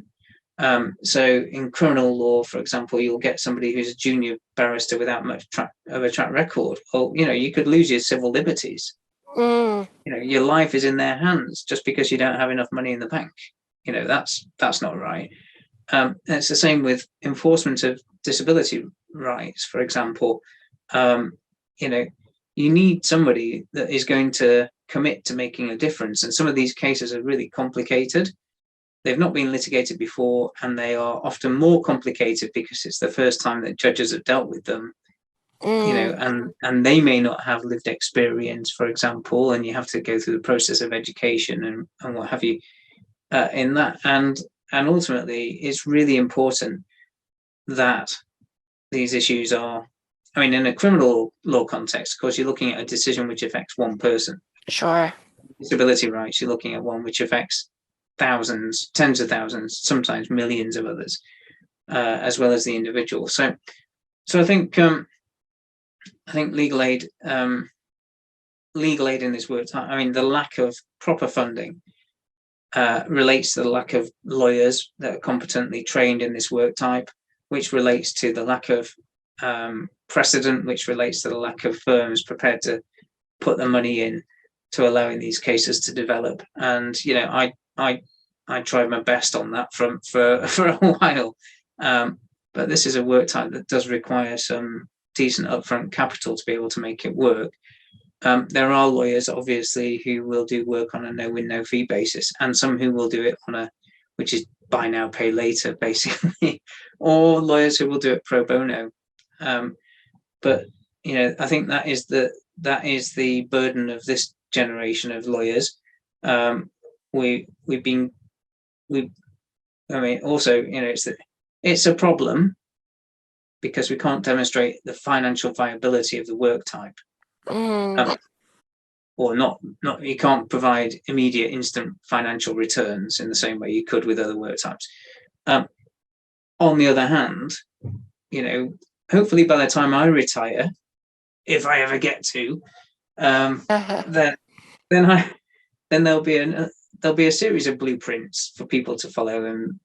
So in criminal law, for example, you'll get somebody who's a junior barrister without much of a track record, or you could lose your civil liberties. Your life is in their hands just because you don't have enough money in the bank. That's not right. It's the same with enforcement of disability rights, for example. You need somebody that is going to commit to making a difference, and some of these cases are really complicated. They've not been litigated before, and they are often more complicated because it's the first time that judges have dealt with them. And they may not have lived experience, for example, and you have to go through the process of education and what have you in that. And ultimately, it's really important that these issues are, in a criminal law context, of course, you're looking at a decision which affects one person. Sure. Disability rights, you're looking at one which affects thousands, tens of thousands, sometimes millions of others, as well as the individual. So I think legal aid in this work, the lack of proper funding relates to the lack of lawyers that are competently trained in this work type, which relates to the lack of precedent, which relates to the lack of firms prepared to put the money in to allowing these cases to develop. And I tried my best on that for a while, but this is a work type that does require some decent upfront capital to be able to make it work. There are lawyers, obviously, who will do work on a no-win, no-fee basis, and some who will do it which is buy now, pay later, basically, or lawyers who will do it pro bono. But I think that is the burden of this generation of lawyers. It's a problem because we can't demonstrate the financial viability of the work type. Or not, you can't provide immediate, instant financial returns in the same way you could with other work types. On the other hand, hopefully by the time I retire, if I ever get to, then there'll be a series of blueprints for people to follow, and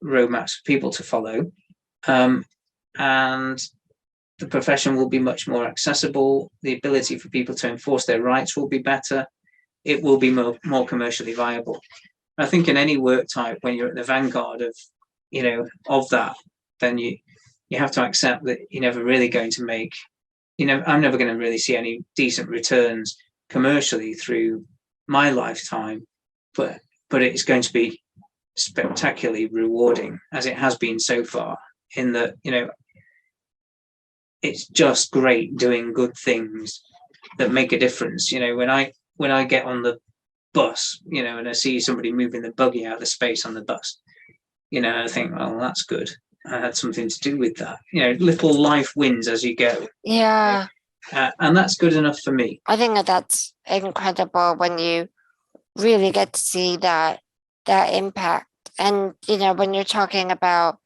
roadmaps for people to follow, and the profession will be much more accessible. The ability for people to enforce their rights will be better. It will be more commercially viable. I think in any work type, when you're at the vanguard of that, then you have to accept that you're never really going to make, I'm never going to really see any decent returns commercially through my lifetime, but it's going to be spectacularly rewarding, as it has been so far, in that it's just great doing good things that make a difference. When I get on the bus, and I see somebody moving the buggy out of the space on the bus, I think, well, that's good. I had something to do with that. Little life wins as you go. Yeah. And that's good enough for me. I think that's incredible when you really get to see that impact. And, when you're talking about,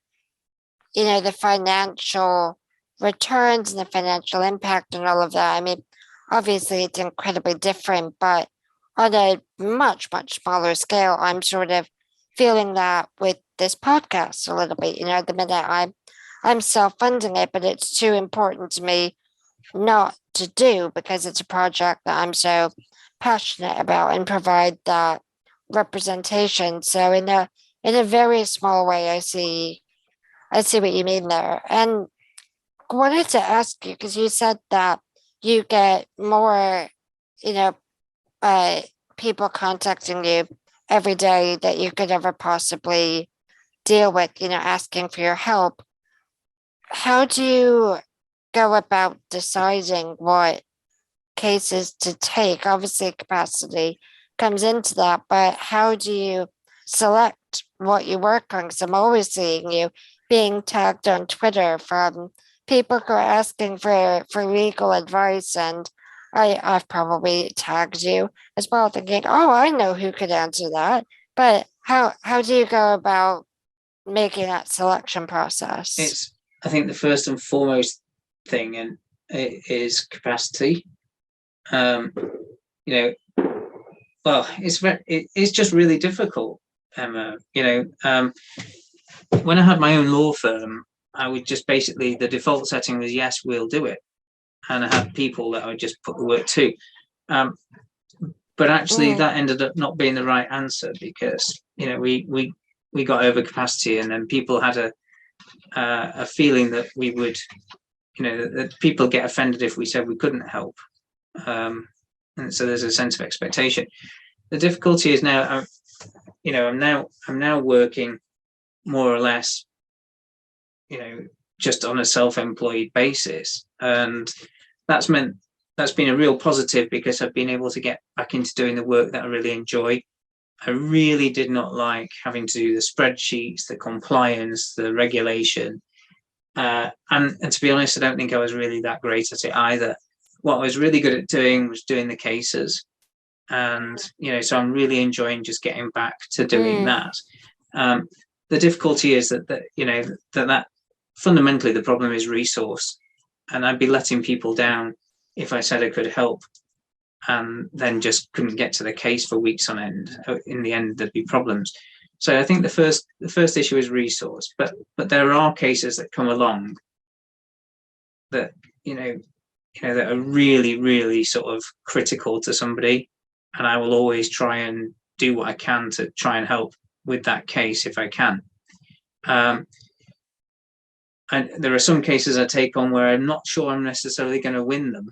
the financial returns and the financial impact and all of that, obviously it's incredibly different, but on a much, much smaller scale, I'm sort of feeling that with this podcast a little bit. At the minute I'm self-funding it, but it's too important to me not to do because it's a project that I'm so passionate about and provide that representation. So in a very small way, I see what you mean there. And I wanted to ask you, because you said that you get more, people contacting you every day that you could ever possibly deal with, asking for your help, how do you go about deciding what cases to take? Obviously, capacity comes into that, but how do you select what you work on? Because I'm always seeing you being tagged on Twitter from people who are asking for legal advice, and I've probably tagged you as well, thinking, oh, I know who could answer that. But how do you go about making that selection process? I think the first and foremost thing and it is capacity. Well, it's just really difficult, Emma. When I had my own law firm, I would just basically, the default setting was yes, we'll do it, and I had people that I would just put the work to. But actually, that ended up not being the right answer because we got over capacity, and then people had a feeling that we would, that people get offended if we said we couldn't help, and so there's a sense of expectation. The difficulty is now, I'm now working more or less, just on a self-employed basis, and that's been a real positive because I've been able to get back into doing the work that I really enjoy. I really did not like having to do the spreadsheets, the compliance, the regulation, and to be honest, I don't think I was really that great at it either. What I was really good at doing was doing the cases, and so I'm really enjoying just getting back to doing that. The difficulty is that fundamentally the problem is resource, and I'd be letting people down if I said I could help and then just couldn't get to the case for weeks on end. In the end, there'd be problems. So I think the first issue is resource, but there are cases that come along that that are really, really sort of critical to somebody, and I will always try and do what I can to try and help with that case if I can. And there are some cases I take on where I'm not sure I'm necessarily going to win them.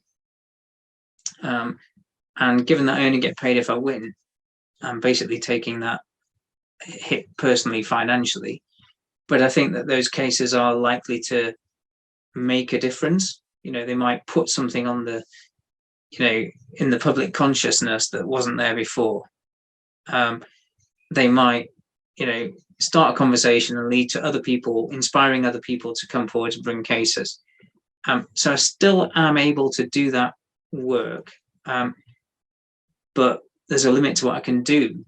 And given that I only get paid if I win, I'm basically taking that hit personally financially. But I think that those cases are likely to make a difference. They might put something on the, in the public consciousness that wasn't there before. They might, start a conversation and lead to other people, inspiring other people to come forward and bring cases. So I still am able to do that work, but there's a limit to what I can do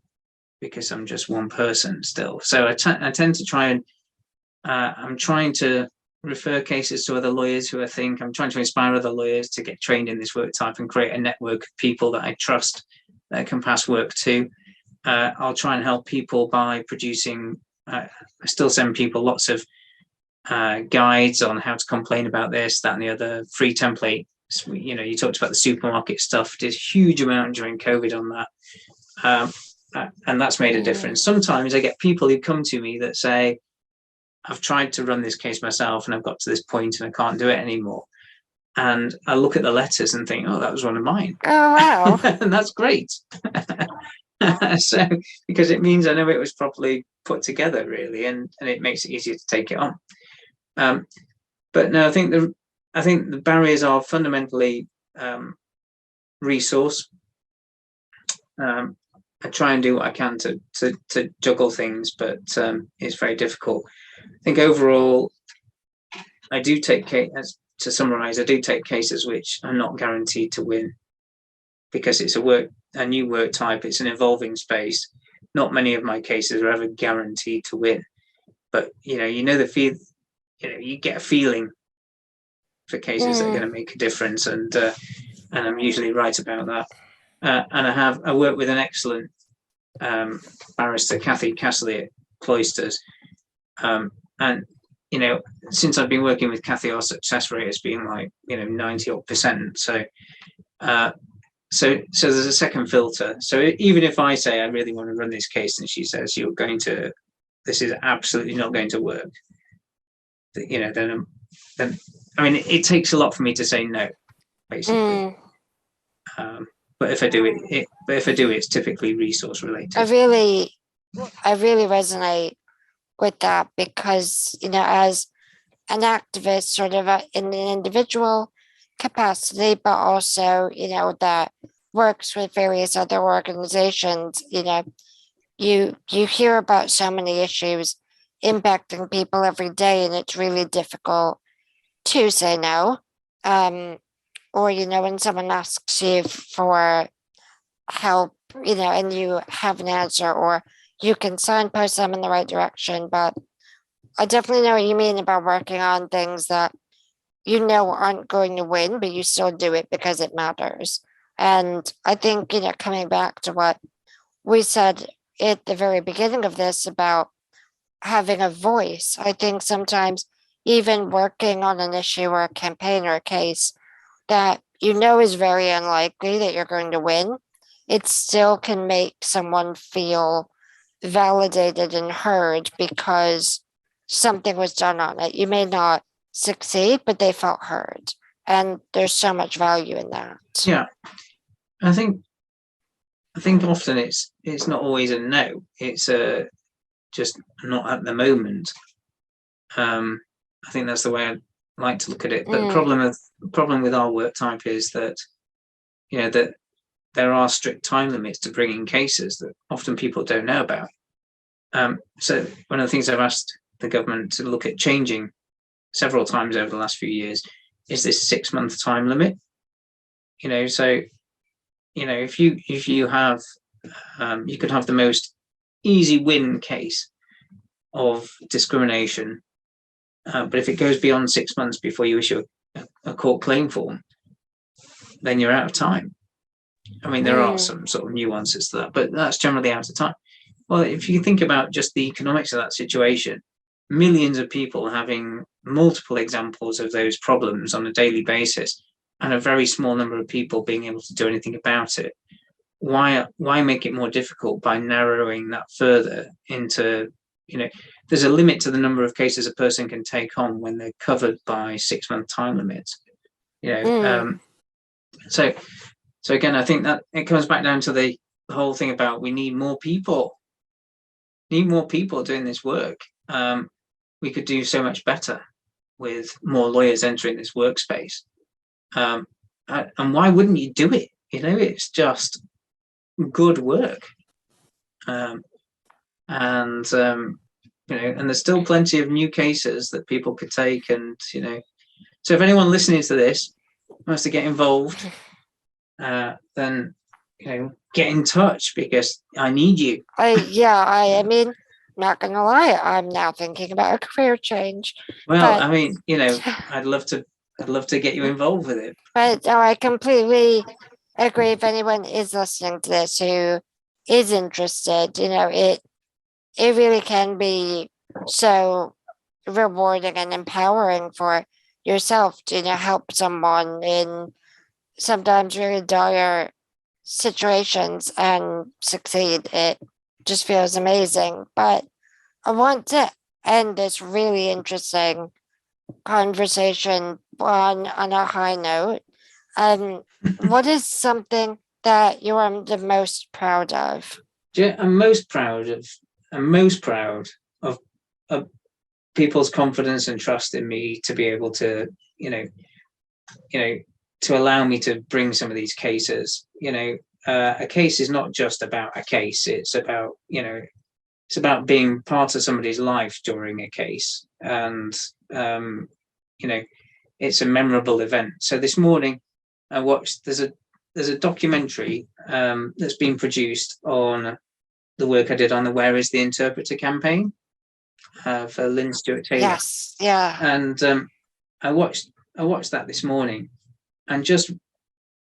because I'm just one person still. So I tend to try and I'm trying to refer cases to other lawyers who I'm trying to inspire other lawyers to get trained in this work type and create a network of people that I trust that I can pass work to. I'll try and help people by producing, I still send people lots of guides on how to complain about this, that, and the other, free template. You talked about the supermarket stuff, did a huge amount during COVID on that. And that's made a difference. Sometimes I get people who come to me that say, I've tried to run this case myself and I've got to this point and I can't do it anymore. And I look at the letters and think, oh, that was one of mine. Oh, wow. And that's great. So, because it means I know it was properly put together, really, and it makes it easier to take it on. But no, I think the barriers are fundamentally resource. I try and do what I can to juggle things, but it's very difficult. I think overall, I do take to summarize, I do take cases which are not guaranteed to win because it's a new work type. It's an evolving space. Not many of my cases are ever guaranteed to win, but the you get a feeling for cases that are going to make a difference, and I'm usually right about that. And I work with an excellent barrister, Kathy Castley at Cloisters, and since I've been working with Kathy, our success rate has been like 90% odd. So there's a second filter. So even if I say I really want to run this case, and she says this is absolutely not going to work, then I mean it takes a lot for me to say no, basically. But if I do it's typically resource related. I really resonate with that because, as an activist, sort of in an individual capacity, but also, that works with various other organizations, you hear about so many issues impacting people every day, and it's really difficult to say no. Or, when someone asks you for help, and you have an answer, or you can signpost them in the right direction. But I definitely know what you mean about working on things that aren't going to win, but you still do it because it matters. And I think, coming back to what we said at the very beginning of this about having a voice, I think sometimes even working on an issue or a campaign or a case that is very unlikely that you're going to win, it still can make someone feel validated and heard because something was done on it. You may not succeed, but they felt heard. And there's so much value in that. Yeah. I think often it's not always a no. It's just not at the moment. I think that's the way I like to look at it. But the problem with our work type is that that there are strict time limits to bringing cases that often people don't know about. So one of the things I've asked the government to look at changing several times over the last few years is this 6-month time limit. So if you have you could have the most easy win case of discrimination, but if it goes beyond 6 months before you issue a court claim form, then you're out of time. I mean, there are some sort of nuances to that, but that's generally out of time. Well, if you think about just the economics of that situation, millions of people having multiple examples of those problems on a daily basis, and a very small number of people being able to do anything about it, why make it more difficult by narrowing that further into, there's a limit to the number of cases a person can take on when they're covered by 6-month time limits. So again, I think that it comes back down to the whole thing about we need more people doing this work. We could do so much better with more lawyers entering this workspace. And why wouldn't you do it? It's just good work. And there's still plenty of new cases that people could take. And, so if anyone listening to this wants to get involved, then get in touch because I need you. I mean, not gonna lie, I'm now thinking about a career change. Well, I mean, I'd love to get you involved with it. But I completely agree. If anyone is listening to this who is interested, it really can be so rewarding and empowering for yourself to help someone in sometimes really dire situations and succeed. It just feels amazing. But I want to end this really interesting conversation on a high note. What is something that you are the most proud of? Yeah, I'm most proud of people's confidence and trust in me to be able to, to allow me to bring some of these cases. A case is not just about a case. It's about being part of somebody's life during a case, and it's a memorable event. So this morning I watched, there's a documentary that's been produced on the work I did on the Where is the Interpreter campaign for Lynn Stewart Taylor. Yes, yeah. And I watched that this morning, and just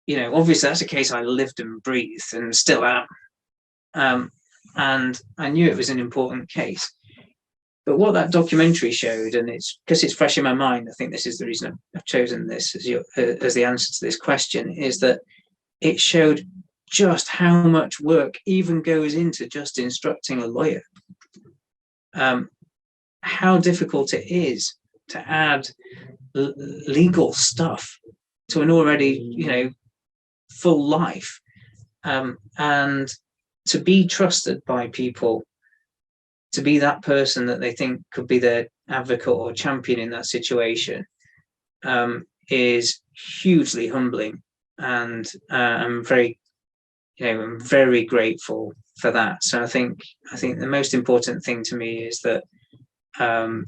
obviously that's a case I lived and breathed and still am, and I knew it was an important case. But what that documentary showed, and it's because it's fresh in my mind, I think this is the reason I've chosen this as the answer to this question, is that it showed just how much work even goes into just instructing a lawyer. How difficult it is to add legal stuff to an already, full life, and to be trusted by people to be that person that they think could be their advocate or champion in that situation is hugely humbling, and I'm very grateful for that. So I think the most important thing to me is that the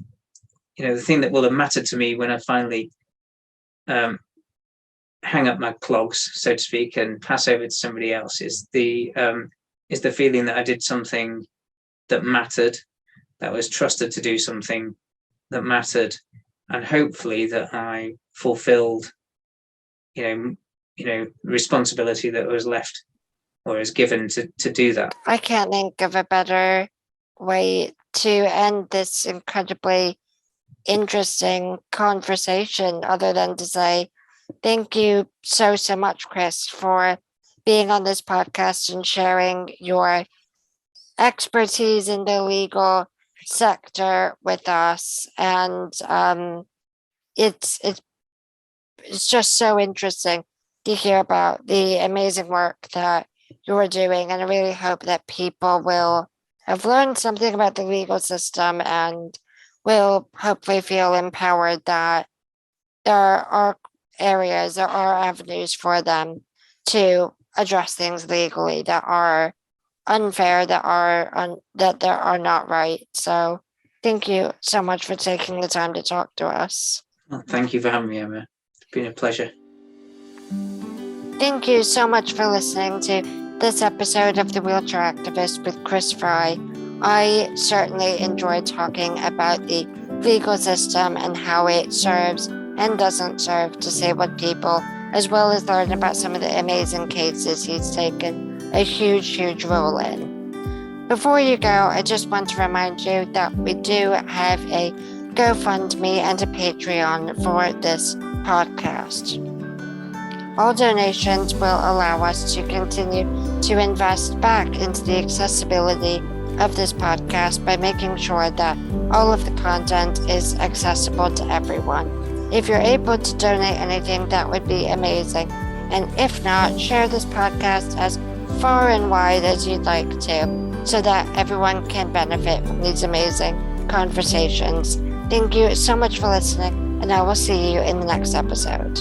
thing that will have mattered to me when I finally hang up my clogs, so to speak, and pass over to somebody else is the feeling that I did something that mattered, that was trusted to do something that mattered, and hopefully that I fulfilled, responsibility that was left or is given to do that. I can't think of a better way to end this incredibly interesting conversation other than to say thank you so much, Chris, for being on this podcast and sharing your expertise in the legal sector with us. And it's just so interesting to hear about the amazing work that you're doing, and I really hope that people will have learned something about the legal system and will hopefully feel empowered that there are avenues for them to address things legally that are unfair, that are not right. So thank you so much for taking the time to talk to us. Well, thank you for having me, Emma. It's been a pleasure. Thank you so much for listening to this episode of The Wheelchair Activist with Chris Fry. I certainly enjoyed talking about the legal system and how it serves and doesn't serve disabled people, as well as learn about some of the amazing cases he's taken a huge role in. Before you go, I just want to remind you that we do have a GoFundMe and a Patreon for this podcast. All donations will allow us to continue to invest back into the accessibility of this podcast by making sure that all of the content is accessible to everyone. If you're able to donate anything, that would be amazing. And if not, share this podcast as far and wide as you'd like to, so that everyone can benefit from these amazing conversations. Thank you so much for listening, and I will see you in the next episode.